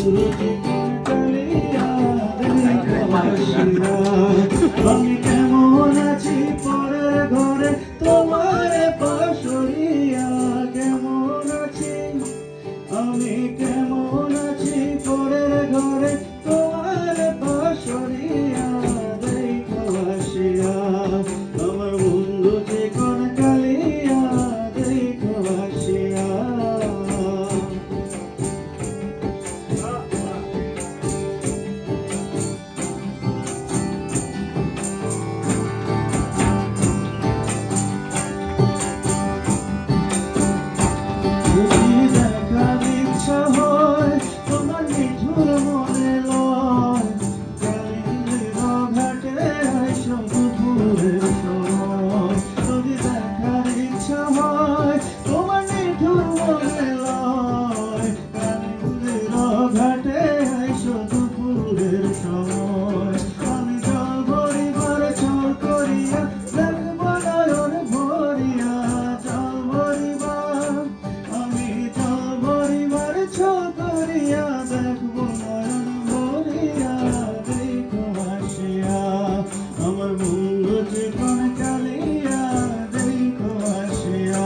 আমি কেমন আছি পরের ঘরে তোমার পাশরিয়া, কেমন আছি আমি, কেমন আছি পরের ঘরে তোমার পাশরিয়া, দেখো আসিয়া আমার বন্ধু চিকন কালিয়া, দেখো আসিয়া। যদি দেখার ইচ্ছা হয় তোমার নিঠুর মনে লয়, কালিন্দির ঘাটে আইসো দুপুরের সময়। যদি দেখার ইচ্ছা হয় তোমার নিঠুর মনে লয়, কালিন্দির ঘাটে আইসো দুপুরের সময়। আমি জল ভরিবার ছল করিয়া দেখবো নয়ন ভরিয়া, জল ভরিবার আমি জল ভরিবার ছল করিয়া দেখবো নয়ন ভরিয়া, দেখো আসিয়া আমার বন্ধু চিকন কালিয়া, দেখো আসিয়া।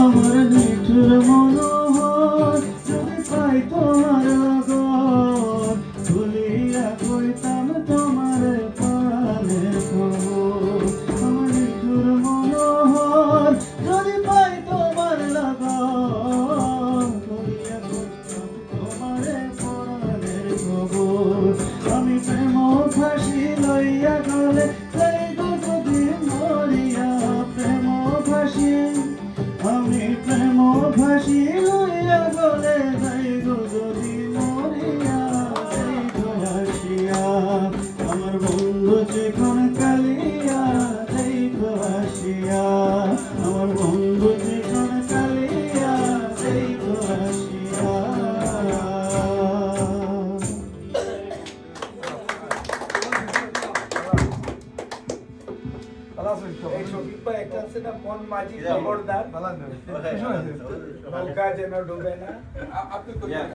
আমার নিঠুর মনোহর যদি পাই তোমার লগর, ভুলিয়া কইতাম তোমার প্রাণের খবর। আমার নিঠুর মনোহর যদি পাই তোমার লগর, ভুলিয়া কইতাম তোমার প্রাণের খবর। আমি প্রেম ফাঁসি লইয়া গলে যাইগো যদি মরিয়া, প্রেম ফাঁসি আমি প্রেম ফাঁসি লইয়া গলে যাইগো যদি মরিয়া, দেখো আসিয়া আমার বন্ধু চিকন কালিয়া, দেখো আসিয়া আমার বন্ধু চিকন কালিয়া, দেখো আসিয়া। এই শফিক ভাই একটা আছে না, কোন মাঝি খবরদার, নৌকা যেন ডুবে না।